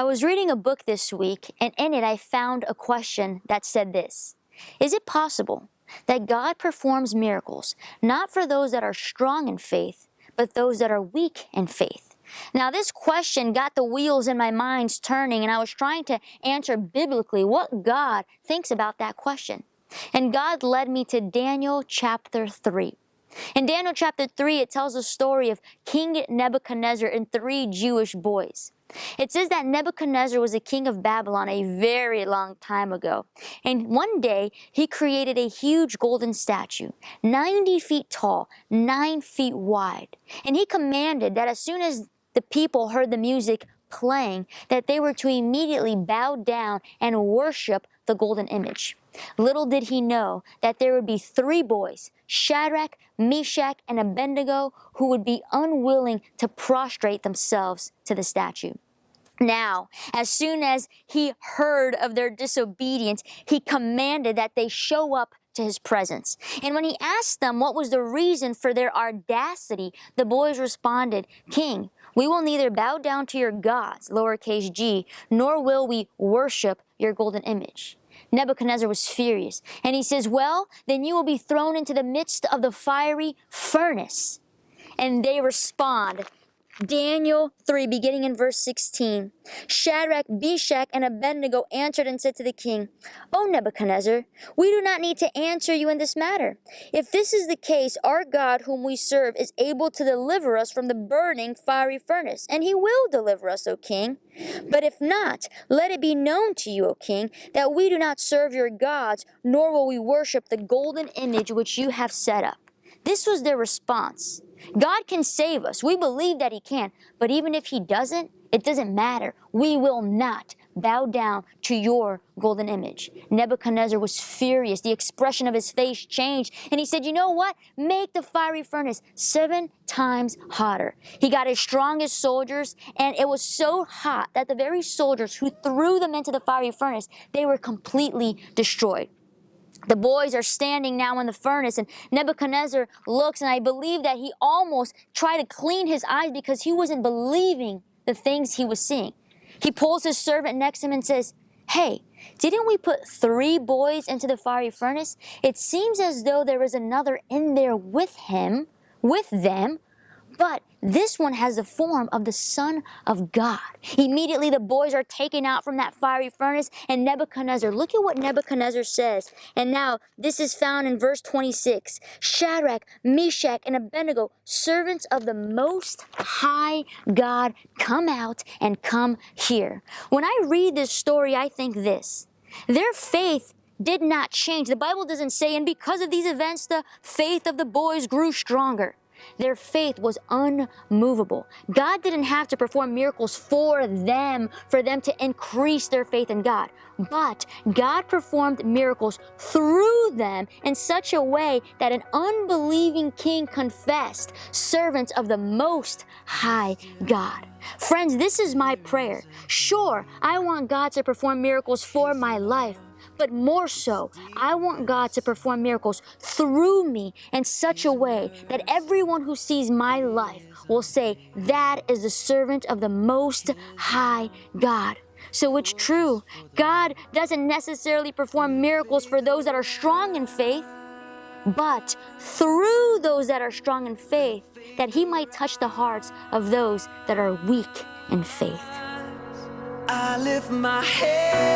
I was reading a book this week, and in it I found a question that said this: is it possible that God performs miracles not for those that are strong in faith, but those that are weak in faith? Now, this question got the wheels in my mind turning, and I was trying to answer biblically what God thinks about that question. And God led me to Daniel chapter 3. In Daniel chapter 3, it tells the story of King Nebuchadnezzar and 3 Jewish boys. It says that Nebuchadnezzar was a king of Babylon a very long time ago. And one day, he created a huge golden statue, 90 feet tall, 9 feet wide. And he commanded that as soon as the people heard the music playing, that they were to immediately bow down and worship the golden image. Little did he know that there would be 3 boys, Shadrach, Meshach, and Abednego, who would be unwilling to prostrate themselves to the statue. Now, as soon as he heard of their disobedience, he commanded that they show up to his presence. And when he asked them what was the reason for their audacity, the boys responded, "King, we will neither bow down to your gods, lowercase g, nor will we worship your golden image." Nebuchadnezzar was furious, and he says, "Well, then you will be thrown into the midst of the fiery furnace." And they respond, Daniel 3, beginning in verse 16. Shadrach, Meshach, and Abednego answered and said to the king, "O Nebuchadnezzar, we do not need to answer you in this matter. If this is the case, our God whom we serve is able to deliver us from the burning fiery furnace, and he will deliver us, O king. But if not, let it be known to you, O king, that we do not serve your gods, nor will we worship the golden image which you have set up." This was their response. God can save us. We believe that he can. But even if he doesn't, it doesn't matter. We will not bow down to your golden image. Nebuchadnezzar was furious. The expression of his face changed. And he said, "You know what? Make the fiery furnace 7 times hotter." He got his strongest soldiers, and it was so hot that the very soldiers who threw them into the fiery furnace, they were completely destroyed. The boys are standing now in the furnace, and Nebuchadnezzar looks, and I believe that he almost tried to clean his eyes because he wasn't believing the things he was seeing. He pulls his servant next to him and says, "Hey, didn't we put 3 boys into the fiery furnace? It seems as though there is another in there with them, but this one has the form of the Son of God." Immediately the boys are taken out from that fiery furnace, and Nebuchadnezzar, look at what Nebuchadnezzar says. And now this is found in verse 26. Shadrach, Meshach, and Abednego, servants of the Most High God, come out and come here. When I read this story, I think this: their faith did not change. The Bible doesn't say, and because of these events, the faith of the boys grew stronger. Their faith was unmovable. God didn't have to perform miracles for them to increase their faith in God. But God performed miracles through them in such a way that an unbelieving king confessed, "Servants of the Most High God." Friends, this is my prayer. Sure, I want God to perform miracles for my life. But more so, I want God to perform miracles through me in such a way that everyone who sees my life will say, "That is the servant of the Most High God." So it's true, God doesn't necessarily perform miracles for those that are strong in faith, but through those that are strong in faith, that he might touch the hearts of those that are weak in faith. I lift my head